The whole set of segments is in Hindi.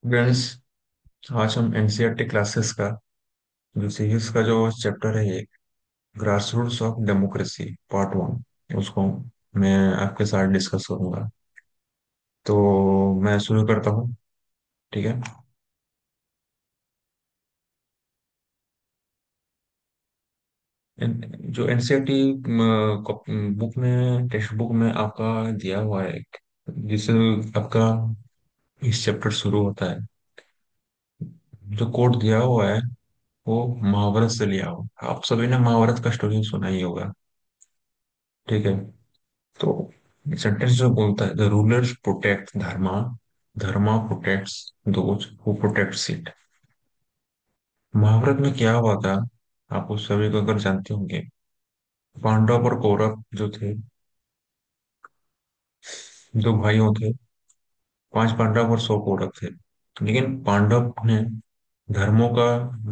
फ्रेंड्स, आज हम एनसीईआरटी क्लासेस का जो सीरीज का जो चैप्टर है, ये grass roots of democracy part one, उसको मैं आपके साथ डिस्कस करूंगा। तो मैं शुरू करता हूँ। ठीक है। जो एनसीईआरटी बुक में, टेक्स्ट बुक में आपका दिया हुआ है, जिससे आपका इस चैप्टर शुरू होता है, जो कोड दिया हुआ है वो महाभारत से लिया हुआ। आप सभी ने महाभारत का स्टोरी सुना ही होगा। ठीक है। तो सेंटेंस जो बोलता है, the rulers protect dharma, dharma protects those who protects it. Mahabharata में क्या हुआ था, आप उस सभी को अगर जानते होंगे। पांडव और कौरव जो थे, दो भाइयों थे। 5 पांडव और 100 कौरव थे। लेकिन पांडव ने धर्मों का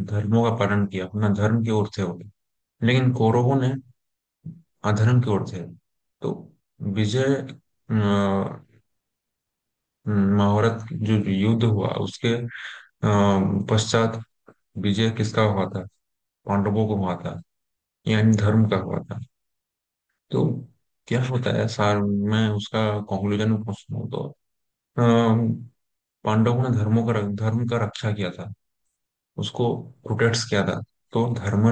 धर्मों का पालन किया, अपना धर्म की ओर थे वो। लेकिन कौरवों ने अधर्म की ओर थे। तो विजय महाभारत जो युद्ध हुआ, उसके पश्चात विजय किसका हुआ था? पांडवों को हुआ था, यानी धर्म का हुआ था। तो क्या होता है सार, मैं उसका कंक्लूजन में पहुंचूं तो पांडवों ने धर्म का रक्षा किया था, उसको प्रोटेक्ट किया था। तो धर्म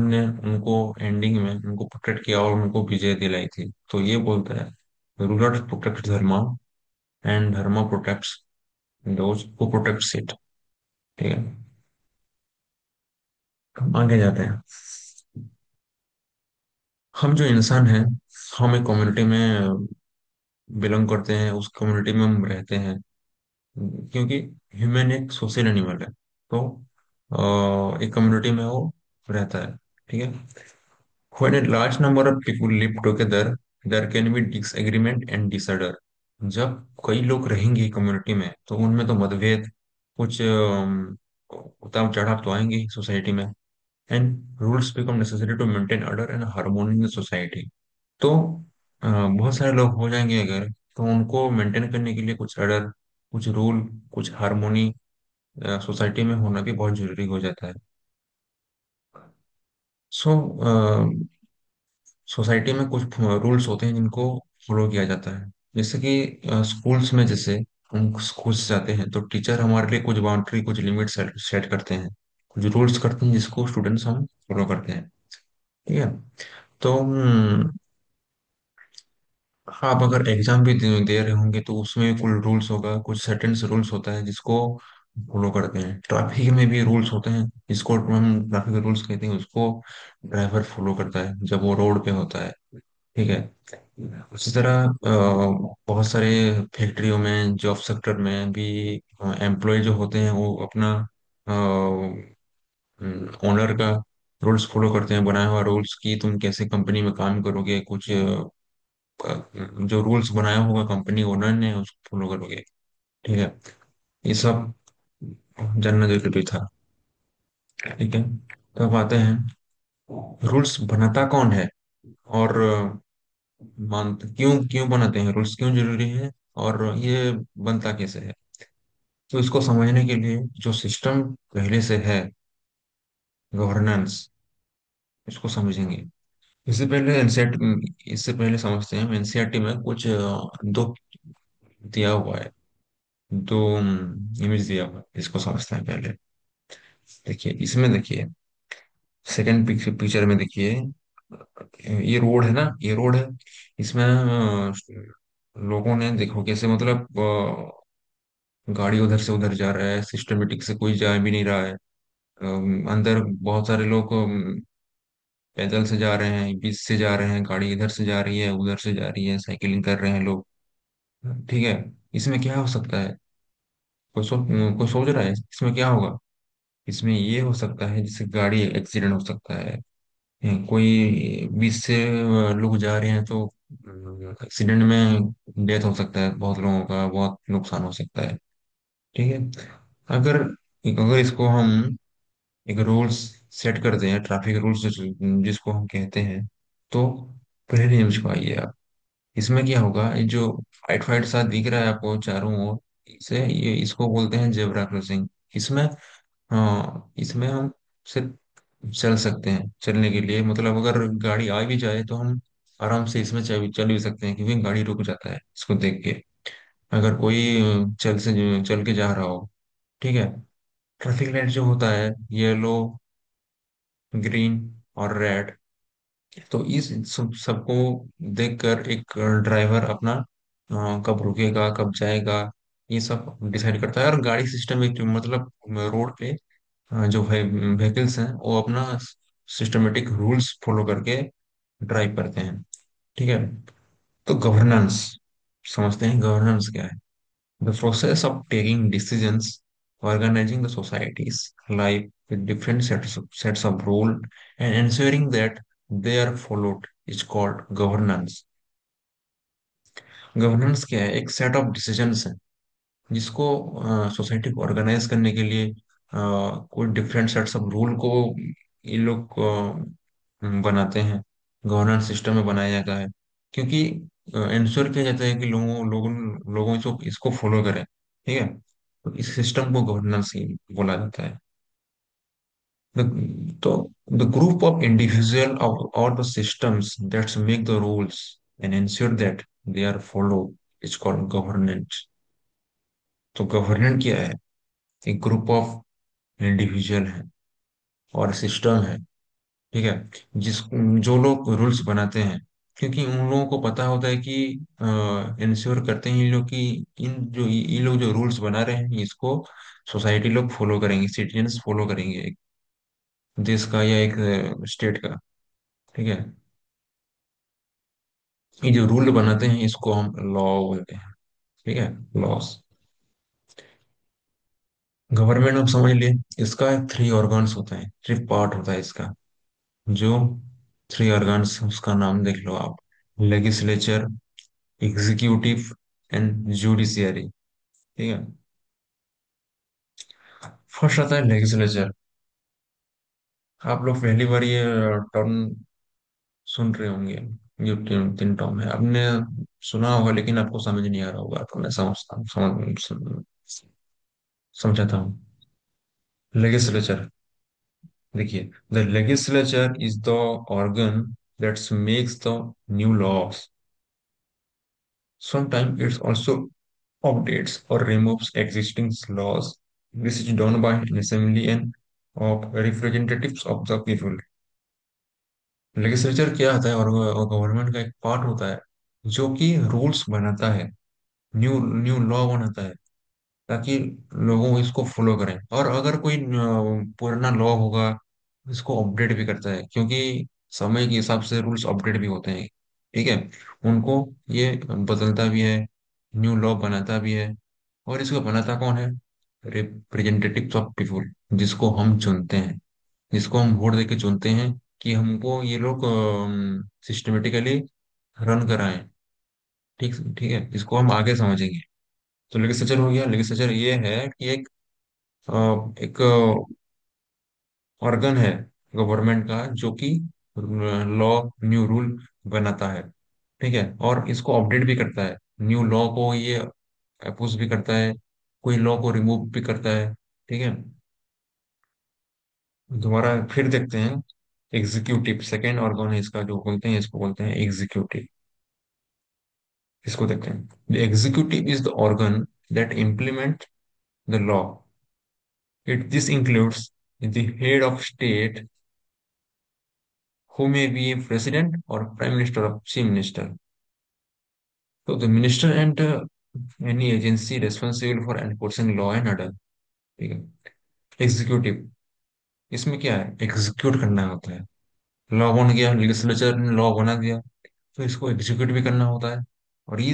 ने उनको एंडिंग में उनको प्रोटेक्ट किया और उनको विजय दिलाई थी। तो ये बोलता है, ruler protect Dharma and Dharma protects those who protects it. ठीक है। हम आगे जाते हैं। हम जो इंसान हैं, हम एक कम्युनिटी में बिलोंग करते हैं, उस कम्युनिटी में हम रहते हैं। क्योंकि ह्यूमन एक सोशल एनिमल है। तो एक कम्युनिटी में वो रहता है। ठीक है। When a large number of people live together, there can be disagreement and disorder. जब कई लोग रहेंगे कम्युनिटी में, तो उनमें तो मतभेद, कुछ उतार चढ़ाव तो आएंगे सोसाइटी में। And rules become necessary to maintain order and harmony in society. तो बहुत सारे लोग हो जाएंगे अगर, तो उनको मेंटेन करने के लिए कुछ ऑर्डर, कुछ रूल, कुछ हार्मोनी सोसाइटी में होना भी बहुत जरूरी हो जाता है। सो सोसाइटी में कुछ रूल्स होते हैं जिनको फॉलो किया जाता है। जैसे कि स्कूल्स में, जैसे हम स्कूल्स जाते हैं तो टीचर हमारे लिए कुछ बाउंड्री, कुछ लिमिट सेट करते हैं, कुछ रूल्स करते हैं जिसको स्टूडेंट्स हम फॉलो करते हैं। ठीक है। तो आप अगर एग्जाम भी दे रहे होंगे तो उसमें कुछ रूल्स होगा, कुछ सर्टेन रूल्स होता है जिसको फॉलो करते हैं। ट्रैफिक में भी रूल्स होते हैं जिसको हम ट्रैफिक रूल्स कहते हैं, उसको ड्राइवर फॉलो करता है जब वो रोड पे होता है। ठीक है। उसी तरह बहुत सारे फैक्ट्रियों में, जॉब सेक्टर में भी एम्प्लॉय जो होते हैं वो अपना ओनर का रूल्स फॉलो करते हैं, बनाया हुआ रूल्स की तुम कैसे कंपनी में काम करोगे, कुछ जो रूल्स बनाया होगा कंपनी ओनर ने उसको फॉलो करोगे। ठीक है। ये सब जानना जरूरी था। ठीक है। तो अब आते हैं, रूल्स बनाता कौन है, और मान क्यों क्यों बनाते हैं रूल्स, क्यों जरूरी है, और ये बनता कैसे है। तो इसको समझने के लिए जो सिस्टम पहले से है, गवर्नेंस, इसको समझेंगे। इससे पहले समझते हैं एनसीईआरटी में कुछ दो दिया हुआ है, दो इमेज दिया हुआ है, इसको समझते हैं पहले। देखिए इसमें, देखिए सेकंड पिक्चर में देखिए, ये रोड है ना, ये रोड है। इसमें लोगों ने देखो कैसे, मतलब गाड़ी उधर से उधर जा रहा है, सिस्टमेटिक से कोई जा भी नहीं रहा है। अंदर बहुत सारे लोग पैदल से जा रहे हैं, बीच से जा रहे हैं, गाड़ी इधर से जा रही है, उधर से जा रही है, साइकिलिंग कर रहे हैं लोग। ठीक है। इसमें क्या हो सकता है? कोई सोच रहा है इसमें क्या होगा? इसमें ये हो सकता है जैसे गाड़ी एक्सीडेंट हो सकता है, कोई बीच से लोग जा रहे हैं तो एक्सीडेंट में डेथ हो सकता है, बहुत लोगों का बहुत नुकसान हो सकता है। ठीक है। अगर अगर इसको हम एक रूल्स सेट करते हैं, ट्रैफिक रूल्स जिसको हम कहते हैं, तो पहले नियम को आइए आप। इसमें क्या होगा, ये जो फाइट फाइट सा दिख रहा है आपको चारों ओर, इसे ये इसको बोलते हैं जेब्रा क्रॉसिंग। इसमें इसमें हम सिर्फ चल सकते हैं, चलने के लिए मतलब अगर गाड़ी आ भी जाए तो हम आराम से इसमें चल चल भी सकते हैं, क्योंकि गाड़ी रुक जाता है इसको देख के। अगर कोई चल के जा रहा हो, ठीक है, ट्रैफिक लाइट जो होता है येलो, ग्रीन और रेड, तो इस सबको देखकर एक ड्राइवर अपना कब रुकेगा कब जाएगा ये सब डिसाइड करता है। और गाड़ी सिस्टम मतलब रोड पे जो व्हीकल्स हैं वो अपना सिस्टमेटिक रूल्स फॉलो करके ड्राइव करते हैं, ठीक है। तो गवर्नेंस, समझते हैं गवर्नेंस क्या है? The process of taking decisions, organizing the society's life with different sets of rule and ensuring that they are followed is called governance। Governance क्या है? एक सेट ऑफ डिसीजंस है जिसको सोसाइटी को ऑर्गेनाइज करने के लिए कोई डिफरेंट सेट्स ऑफ रूल को ये लोग बनाते हैं, गवर्नेंस सिस्टम में बनाया जाता है, क्योंकि इंश्योर किया जाता है कि लोगों इसको फॉलो करें, ठीक है। तो इस सिस्टम को गवर्नेंस बोला जाता है। So the group of individual or the systems that make the rules and ensure that they are followed is called governance। तो गवर्नेंट क्या है? एक ग्रुप ऑफ इंडिविजुअल है और सिस्टम है, ठीक है, जिस जो लोग रूल्स बनाते हैं, क्योंकि उन लोगों को पता होता है कि इंश्योर करते हैं ये लोग कि ये लोग जो रूल्स बना रहे हैं इसको सोसाइटी लोग फॉलो करेंगे, सिटीजन्स फॉलो करेंगे, एक देश का या एक स्टेट का, ठीक है। ये जो रूल बनाते हैं इसको हम लॉ बोलते हैं, ठीक है, लॉस। गवर्नमेंट हम समझ लिए, इसका थ्री ऑर्गन्स होता है, थ्री पार्ट होता है इसका। जो थ्री ऑर्गन्स उसका नाम देख लो आप: लेगिस्लेचर, एग्जीक्यूटिव एंड जुडिशियरी, ठीक है। फर्स्ट आता है लेगिस्लेचर। आप लोग पहली बार ये टर्म सुन रहे होंगे, ये तीन तीन टर्म है, आपने सुना होगा लेकिन आपको समझ नहीं आ रहा होगा, तो मैं समझाता हूँ। लेगिस्लेचर, देखिए, the legislature is the organ that makes the new laws। Sometimes it also updates or removes existing laws। This is done by an assembly and of representatives of the people। Legislature क्या आता है? और गवर्नमेंट का एक पार्ट होता है जो कि रूल्स बनाता है, न्यू न्यू लॉ बनाता है, ताकि लोगों इसको फॉलो करें। और अगर कोई पुराना लॉ होगा इसको अपडेट भी करता है, क्योंकि समय के हिसाब से रूल्स अपडेट भी होते हैं, ठीक है। उनको ये बदलता भी है, न्यू लॉ बनाता भी है। और इसको बनाता कौन है? रिप्रेजेंटेटिव्स ऑफ पीपुल, जिसको हम चुनते हैं, जिसको हम वोट देके चुनते हैं कि हमको ये लोग सिस्टमेटिकली रन कराएं, ठीक ठीक है। इसको हम आगे समझेंगे। तो लेगिस्लेचर हो गया। लेगिस्लेचर ये है कि एक ऑर्गन है गवर्नमेंट का जो कि लॉ, न्यू रूल बनाता है, ठीक है, और इसको अपडेट भी करता है। न्यू लॉ को ये अपोज भी करता है, कोई लॉ को रिमूव भी करता है, ठीक है। दोबारा फिर देखते हैं। एग्जीक्यूटिव सेकेंड ऑर्गन है इसका, जो बोलते हैं इसको बोलते हैं एग्जीक्यूटिव। इसको देखते हैं। The executive is the organ that implement the law. It this includes the head of state, who may be a president or prime minister or chief minister. So the minister and any agency responsible for enforcing law and order, ठीक है। एग्जीक्यूटिव, इसमें क्या है? एग्जीक्यूट करना होता है। लॉ बन गया, लेजिस्लेचर ने लॉ बना दिया, तो इसको एग्जीक्यूट भी करना होता है। और ये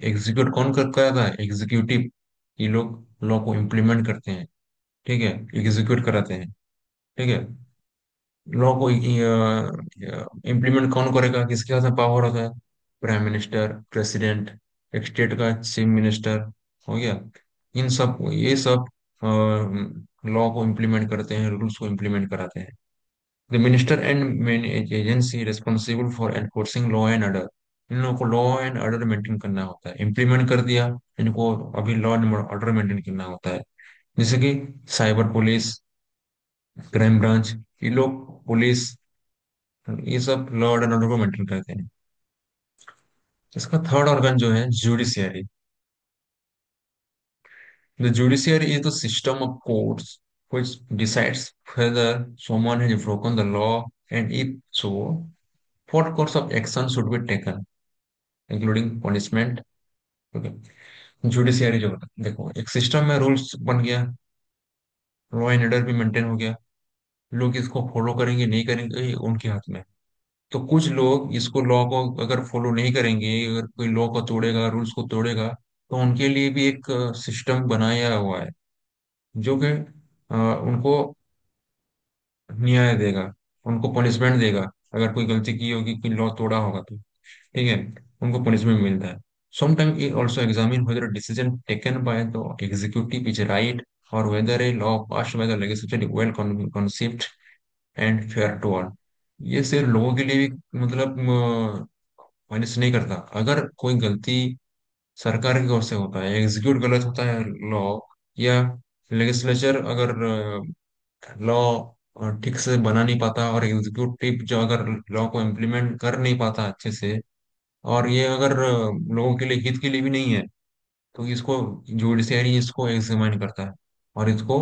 एग्जीक्यूट कौन करता है? एग्जीक्यूटिव। ये लोग लॉ को इम्प्लीमेंट करते हैं, ठीक है, एग्जीक्यूट कराते हैं, ठीक है। लॉ को इम्प्लीमेंट कौन करेगा? किसके हाथ में पावर होता है? प्राइम मिनिस्टर, प्रेसिडेंट, एक स्टेट का चीफ मिनिस्टर, हो गया। इन सब ये सब लॉ को इम्प्लीमेंट करते हैं, रूल्स को इम्प्लीमेंट कराते हैं। The minister and main agency responsible for enforcing law and order. इन लोगों को लॉ एंड ऑर्डर मेंटेन करना होता है, इम्प्लीमेंट कर दिया, इनको अभी लॉ एंड ऑर्डर मेंटेन करना होता है। जैसे कि साइबर पुलिस, क्राइम ब्रांच, ये लोग, पुलिस, ये सब लॉ एंड ऑर्डर को मेंटेन करते हैं। इसका थर्ड ऑर्गन जो है judiciary. The judiciary is the system of courts which decides whether someone has broken the law, and if so, what course of action should be taken, including punishment. Okay. Judiciary जो होता है, देखो एक सिस्टम में रूल्स बन गया, लॉ एंड ऑर्डर भी मेंटेन हो गया, लोग इसको फॉलो करेंगे नहीं करेंगे ये उनके हाथ में है। तो कुछ लोग इसको लॉ को अगर फॉलो नहीं करेंगे, अगर कोई लॉ को तोड़ेगा, रूल्स को तोड़ेगा, तो उनके लिए भी एक सिस्टम बनाया हुआ है जो कि उनको न्याय देगा, उनको पनिशमेंट देगा। अगर कोई गलती की होगी, कोई लॉ तोड़ा होगा तो ठीक है, उनको पनिशमेंट मिलता है। Sometimes it also examine whether a decision taken by the executive is right, or whether a law passed by the legislature is well conceived and fair to all. ये सिर्फ लोगों के लिए भी मतलब पनिश नहीं करता। अगर कोई गलती सरकार की ओर से होता है, एग्जीक्यूट गलत होता है लॉ, या लेजिस्लेचर अगर लॉ ठीक से बना नहीं पाता, और एग्जीक्यूटिव जो अगर लॉ को इम्प्लीमेंट कर नहीं पाता अच्छे से, और ये अगर लोगों के लिए, हित के लिए भी नहीं है, तो इसको जुडिशरी इसको एग्जामिन करता है, और इसको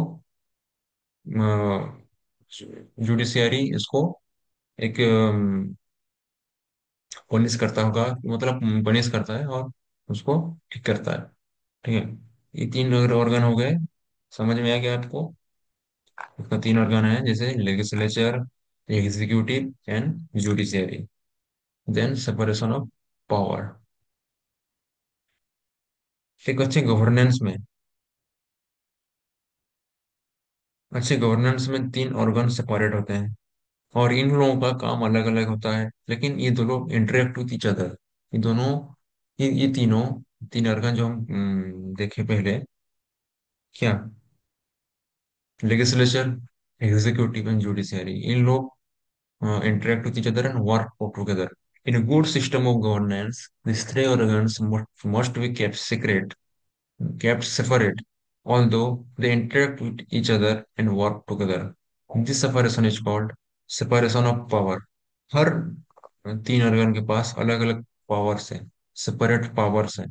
जुडिशरी इसको एक पनिश करता होगा, मतलब पनिश करता है और उसको ठीक करता है। ठीक है, ये तीन अगर ऑर्गन हो गए, समझ में आ गया आपको? इसका तीन ऑर्गन है, जैसे legislature, executive and judiciary. Then separation of power. एक अच्छे गवर्नेंस में, अच्छे गवर्नेंस में तीन ऑर्गन सेपरेट होते हैं, और इन लोगों का काम अलग अलग होता है, लेकिन ये दोनों इंटरेक्ट विथ ईच अदर। ये दोनों, ये तीनों, तीन ऑर्गन जो हम देखे पहले, क्या, लेजिस्लेचर, एग्जीक्यूटिव एंड जुडिशरी, इन लोग interact with each other and work together. In a good system of governance, these three organs must be kept secret, kept separate, although they interact with each other and work together. This separation is called separation of power. हर तीन organ के पास अलग अलग पावर्स हैं, सेपरेट पावर्स हैं।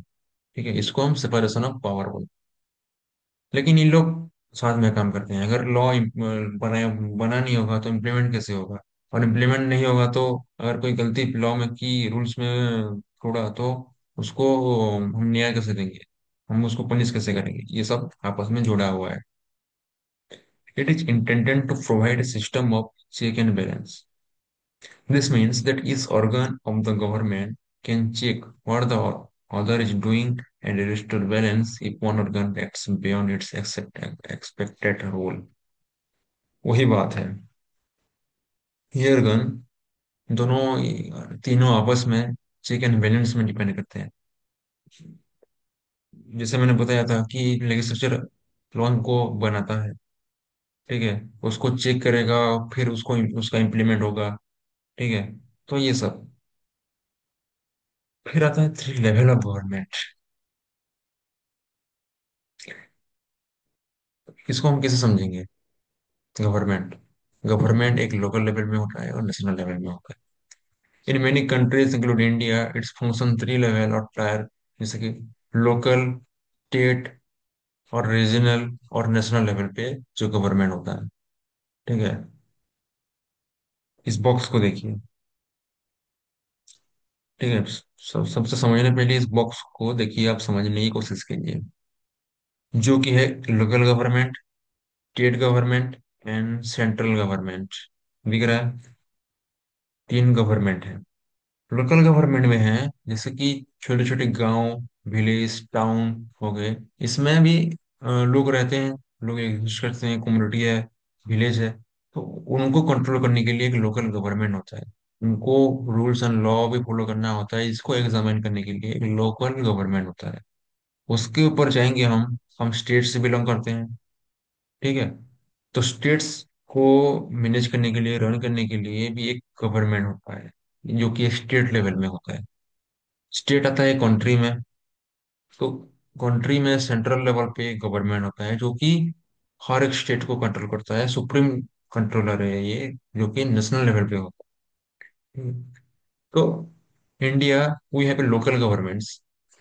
ठीक है, इसको हम सेपरेशन ऑफ पावर बोलते हैं। लेकिन इन लोग साथ में काम करते हैं। अगर लॉ बना नहीं होगा तो इम्प्लीमेंट कैसे होगा, और इम्प्लीमेंट नहीं होगा तो अगर कोई गलती लॉ में की, रूल्स में थोड़ा, तो उसको हम न्याय कैसे देंगे, हम उसको पनिश कैसे करेंगे, ये सब आपस में जुड़ा हुआ है। It is intended to provide a system of check and balance. This means that each organ of the government can check what the other is doing and restore balance if one organ acts beyond its expected role. वही बात है, ये organ दोनों, तीनों आपस में चेक एंड बैलेंस में डिपेंड करते हैं। जैसे मैंने बताया था कि लेजिस्लेचर लॉ को बनाता है, ठीक है, उसको चेक करेगा, फिर उसको उसका इम्प्लीमेंट होगा। ठीक है, तो ये सब। फिर आता है थ्री लेवल ऑफ गवर्नमेंट। इसको हम कैसे समझेंगे? गवर्नमेंट, गवर्नमेंट एक लोकल लेवल में होता है और नेशनल लेवल में होता है। In many countries include India, its function three level और टायर, जैसे कि लोकल, स्टेट और रीजनल और नेशनल लेवल पे जो गवर्नमेंट होता है। ठीक है, इस बॉक्स को देखिए। ठीक है, सबसे समझने पहले इस बॉक्स को देखिए, आप समझने की कोशिश कीजिए। जो कि है local government, state government and central government. दिख रहा है, तीन गवर्नमेंट है। लोकल गवर्नमेंट में है जैसे कि छोटे छोटे गांव, विलेज, टाउन हो गए, इसमें भी लोग रहते हैं, लोग एग्जिस्ट करते हैं, कम्युनिटी है, विलेज है। तो उनको कंट्रोल करने के लिए एक लोकल गवर्नमेंट होता है, उनको रूल्स एंड लॉ भी फॉलो करना होता है, इसको एग्जामिन करने के लिए एक लोकल गवर्नमेंट होता है। उसके ऊपर जाएंगे हम स्टेट से बिलोंग करते हैं। ठीक है, तो स्टेट्स को मैनेज करने के लिए, रन करने के लिए भी एक गवर्नमेंट होता है, जो कि स्टेट लेवल में होता है। स्टेट आता है कंट्री में। तो कंट्री में सेंट्रल लेवल पे गवर्नमेंट होता है जो कि हर एक स्टेट को कंट्रोल करता है, सुप्रीम कंट्रोलर है ये, जो कि नेशनल लेवल पे होता है। तो India, we have local governments,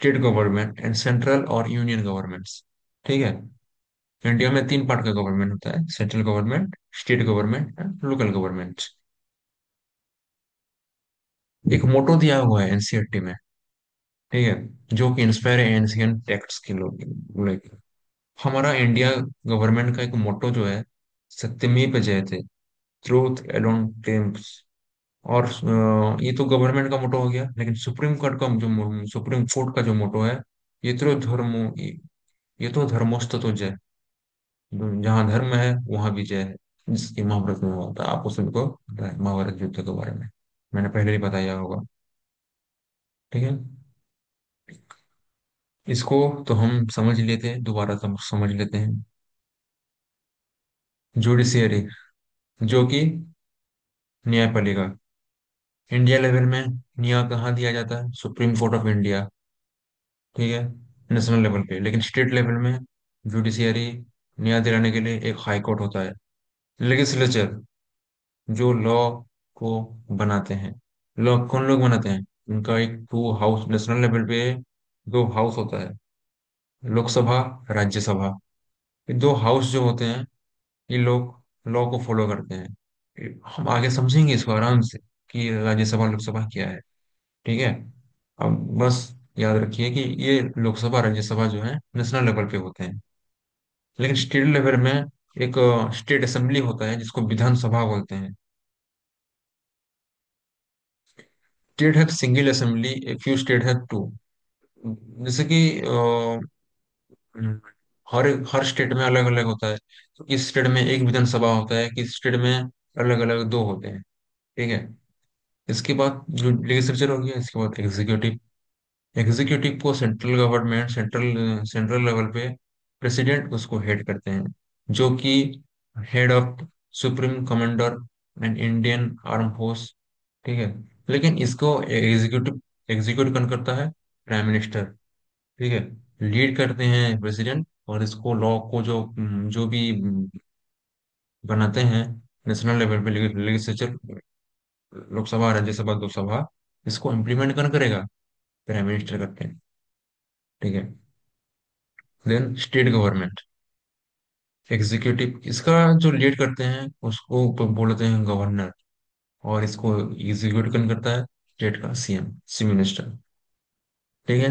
state government and central और यूनियन गवर्नमेंट्स। ठीक है। इंडिया में तीन पार्ट का गवर्नमेंट होता है: central government, state government and local government. एक मोटो दिया हुआ है एनसीईआरटी में, ठीक है, जो कि इंस्पायर है एंशियंट टेक्स्ट के लोग, लाइक हमारा इंडिया गवर्नमेंट का एक मोटो जो है, सत्यमेव जयते, ट्रूथ एलोन टेम्स। और ये तो गवर्नमेंट का मोटो हो गया, लेकिन सुप्रीम कोर्ट का जो मोटो है, ये तो धर्मो ये तो धर्मोस्तु तो जय, जहाँ धर्म है वहां भी जय है। जिसकी महाभारत में हुआ था, आपको सभी को पता है महाभारत युद्ध के बारे में, मैंने पहले ही बताया होगा। ठीक है। इसको तो हम समझ लेते हैं, दोबारा समझ लेते हैं। जुडिशियरी, जो कि न्यायपालिका। इंडिया लेवल में न्याय कहाँ दिया जाता है? Supreme court of India. ठीक है, नेशनल लेवल पे। लेकिन स्टेट लेवल में जुडिशियरी, न्याय दिलाने के लिए एक हाई कोर्ट होता है। लेजिस्लेचर, जो लॉ को बनाते हैं। लॉ कौन लोग बनाते हैं? उनका एक टू हाउस, नेशनल लेवल पे दो हाउस होता है: लोकसभा, राज्यसभा। ये दो हाउस जो होते हैं, ये लोग लॉ को फॉलो करते हैं। हम आगे समझेंगे इसको आराम से कि राज्यसभा लोकसभा क्या है। ठीक है। अब बस याद रखिए कि ये लोकसभा राज्यसभा जो है नेशनल लेवल पे होते हैं। लेकिन स्टेट लेवल में एक स्टेट असेंबली होता है जिसको विधानसभा बोलते हैं। स्टेट है सिंगल असेंबली, एक फ्यू स्टेट है टू। जैसे कि हर स्टेट में अलग अलग होता है। तो किस स्टेट में एक विधानसभा होता है, किस स्टेट में अलग अलग दो होते हैं। ठीक है। इसके बाद जो लेजिस्लेचर हो गया, इसके बाद एग्जीक्यूटिव। एग्जीक्यूटिव को सेंट्रल गवर्नमेंट, सेंट्रल लेवल पे प्रेसिडेंट उसको हेड करते हैं, जो कि head of supreme commander and Indian arm force. ठीक है। लेकिन इसको एग्जीक्यूटिव एग्जीक्यूट कौन करता है? Prime minister. ठीक है। लीड करते हैं प्रेसिडेंट, और इसको लॉ को जो भी बनाते हैं नेशनल लेवल पे, लेजिस्लेचर, लोकसभा राज्यसभा दो सभा, इसको इम्प्लीमेंट कौन करेगा? प्राइम मिनिस्टर करते हैं। ठीक है। देन स्टेट गवर्नमेंट, एग्जीक्यूटिव, इसका जो लीड करते हैं उसको बोलते हैं गवर्नर, और इसको एग्जीक्यूट कौन करता है? स्टेट का सीएम, चीफ मिनिस्टर। ठीक है।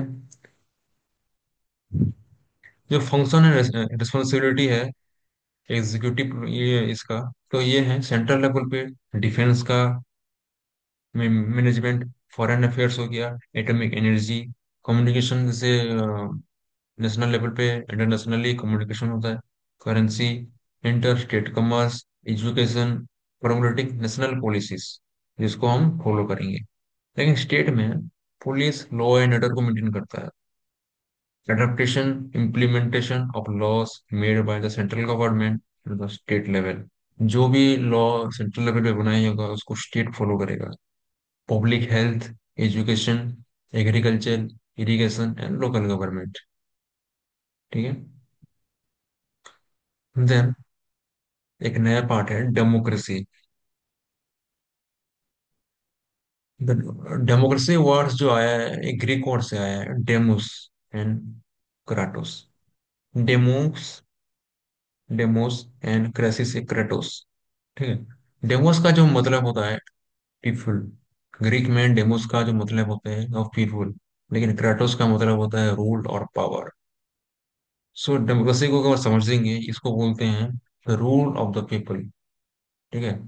जो फंक्शन है, रिस्पॉन्सिबिलिटी है एग्जीक्यूटिव, ये इसका, तो ये है सेंट्रल लेवल पे डिफेंस का मैनेजमेंट, फॉरेन अफेयर्स हो गया, एटॉमिक एनर्जी, कम्युनिकेशन, जैसे नेशनल लेवल पे इंटरनेशनली कम्युनिकेशन होता है, currency, inter state commerce, education, promoting national policies, जिसको हम फॉलो करेंगे। लेकिन स्टेट में पुलिस लॉ एंड ऑर्डर को मेंटेन करता है, adaptation implementation of laws made by the central government to the state level। जो भी लॉ सेंट्रल लेवल पे बनाया होगा उसको स्टेट फॉलो करेगा। Public health, education, agriculture, irrigation and local government. ठीक है। देन एक नया पार्ट है डेमोक्रेसी। डेमोक्रेसी वर्ड्स जो आया है, एक ग्रीक वर्ड से आया है, demos and Kratos. Demos, demos and crisis से क्रेटोस। ठीक है। डेमोस का जो मतलब होता है पीपुल, ग्रीक में डेमोस का जो मतलब होता है वो पीपुल, लेकिन क्राटोस का मतलब होता है रूल और पावर। सो डेमोक्रेसी को अगर समझेंगे, इसको बोलते हैं रूल ऑफ द पीपल। ठीक है।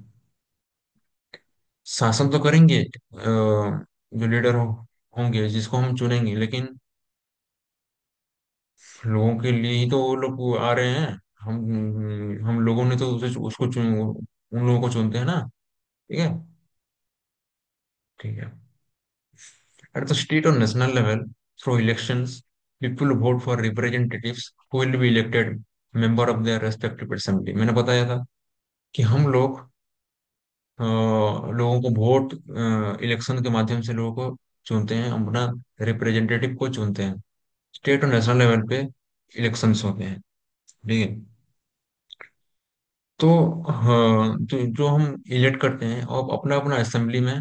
शासन तो करेंगे जो लीडर होंगे, जिसको हम चुनेंगे, लेकिन लोगों के लिए ही तो वो लोग आ रहे हैं। हम लोगों ने तो उसको चुन उन लोगों को चुनते हैं ना। ठीक है। ठीक है। At the state or national level, through elections, people vote for representatives who will be elected member of their respective assembly। मैंने बताया था कि हम लोग लोगों को वोट, इलेक्शन के माध्यम से लोगों को चुनते हैं, अपना रिप्रेजेंटेटिव को चुनते हैं। स्टेट और नेशनल लेवल पे इलेक्शंस होते हैं। ठीक है। तो हाँ, तो जो हम इलेक्ट करते हैं और अपना अपना असेंबली में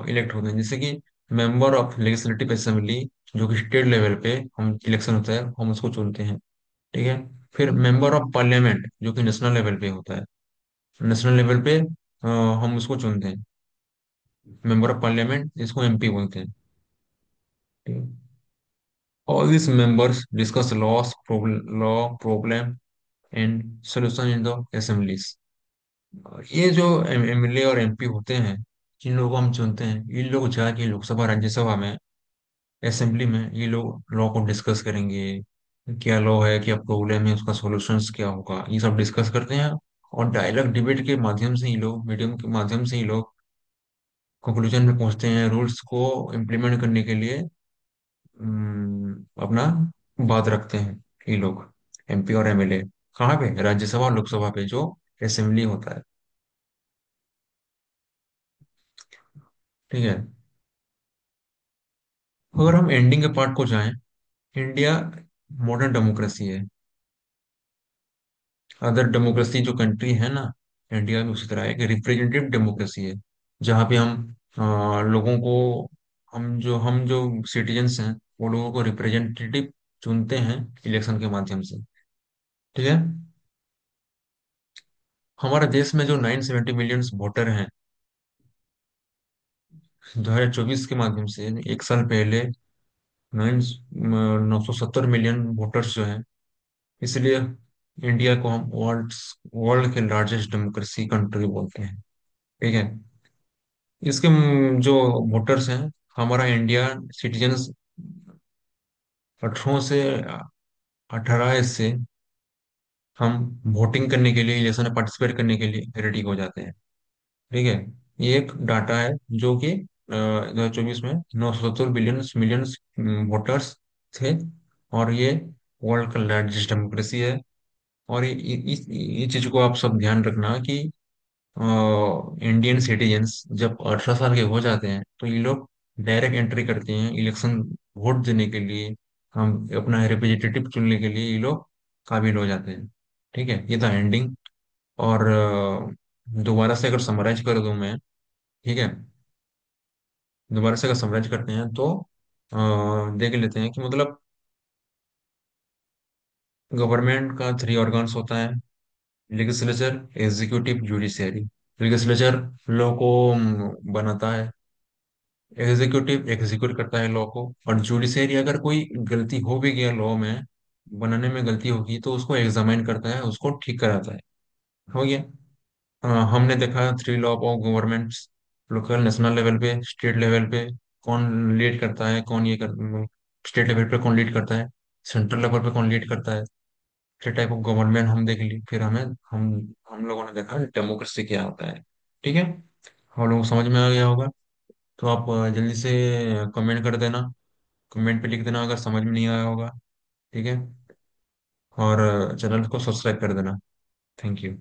इलेक्ट होते हैं, जैसे कि मेंबर ऑफ लेजिस्लेटिव असेंबली, जो कि स्टेट लेवल पे हम इलेक्शन होता है, हम उसको चुनते हैं। ठीक है। फिर मेंबर ऑफ पार्लियामेंट, जो कि नेशनल लेवल पे होता है, नेशनल लेवल पे हम उसको चुनते हैं। मेंबर ऑफ पार्लियामेंट, इसको एमपी बोलते हैं। ठीक है। All this members discuss law problem and solution in the assemblies. ये जो एमएलए और एमपी होते हैं, जिन लोगों को हम चुनते हैं, ये लोग जाके लोकसभा राज्यसभा में, असेंबली में, ये लोग लॉ को डिस्कस करेंगे। क्या लॉ है, क्या प्रॉब्लम है, उसका सॉल्यूशंस क्या होगा, ये सब डिस्कस करते हैं। और डायलॉग डिबेट के माध्यम से ही लोग, मीडियम के माध्यम से ही लोग कंक्लूजन में पहुंचते हैं, रूल्स को इम्प्लीमेंट करने के लिए अपना बात रखते हैं ये लोग, एमपी और एमएलए। कहाँ पे? राज्यसभा और लोकसभा पे, जो असेंबली होता है। ठीक है। अगर हम एंडिंग के पार्ट को जाएं, इंडिया मॉडर्न डेमोक्रेसी है। अदर डेमोक्रेसी जो कंट्री है ना, इंडिया में उसी तरह है कि रिप्रेजेंटेटिव डेमोक्रेसी है, जहाँ पे हम लोगों को, हम जो सिटीजन्स हैं, वो लोगों को रिप्रेजेंटेटिव चुनते हैं इलेक्शन के माध्यम से। ठीक है। हमारे देश में जो 970 मिलियन वोटर हैं, 2024 के माध्यम से, एक साल पहले 970 मिलियन वोटर्स जो हैं, इसलिए इंडिया को हम वर्ल्ड वर्ल्ड के लार्जेस्ट डेमोक्रेसी कंट्री बोलते हैं। ठीक है। इसके जो वोटर्स हैं, हमारा इंडिया सिटीजन्स 18 से 18 से हम वोटिंग करने के लिए, इलेक्शन में पार्टिसिपेट करने के लिए रेडी हो जाते हैं। ठीक है। ये एक डाटा है, जो कि 2024 में 970 मिलियन वोटर्स थे। और ये वर्ल्ड का लार्जेस्ट डेमोक्रेसी है। और ये चीज को आप सब ध्यान रखना कि इंडियन सिटीजन्स जब 18 साल के हो जाते हैं, तो ये लोग डायरेक्ट एंट्री करते हैं इलेक्शन, वोट देने के लिए, हम अपना रिप्रेजेंटेटिव चुनने के लिए ये लोग काबिल हो जाते हैं। ठीक है। ये था एंडिंग। और दोबारा से अगर समराइज कर दूं मैं, ठीक है, दोबारा से अगर समराइज करते हैं तो देख लेते हैं कि मतलब गवर्नमेंट का 3 ऑर्गन्स होता है: legislature, executive, judiciary. Legislature law को बनाता है, एग्जीक्यूटिव एग्जीक्यूट करता है लॉ को, और जुडिशरी अगर कोई गलती हो भी गया लॉ में, बनाने में गलती होगी, तो उसको एग्जामाइन करता है, उसको ठीक कराता है। हो गया। हमने देखा 3 law of governments: local, national level पे, स्टेट लेवल पे कौन लीड करता है, कौन ये कर, स्टेट लेवल पे कौन लीड करता है, सेंट्रल लेवल पे कौन लीड करता है। फिर टाइप ऑफ गवर्नमेंट हम देख ली, फिर हम लोगों ने देखा डेमोक्रेसी क्या होता है। ठीक है। हम लोगों को समझ में आ गया होगा। तो आप जल्दी से कमेंट कर देना, कमेंट पे लिख देना अगर समझ में नहीं आया होगा। ठीक है। और चैनल को सब्सक्राइब कर देना। Thank you.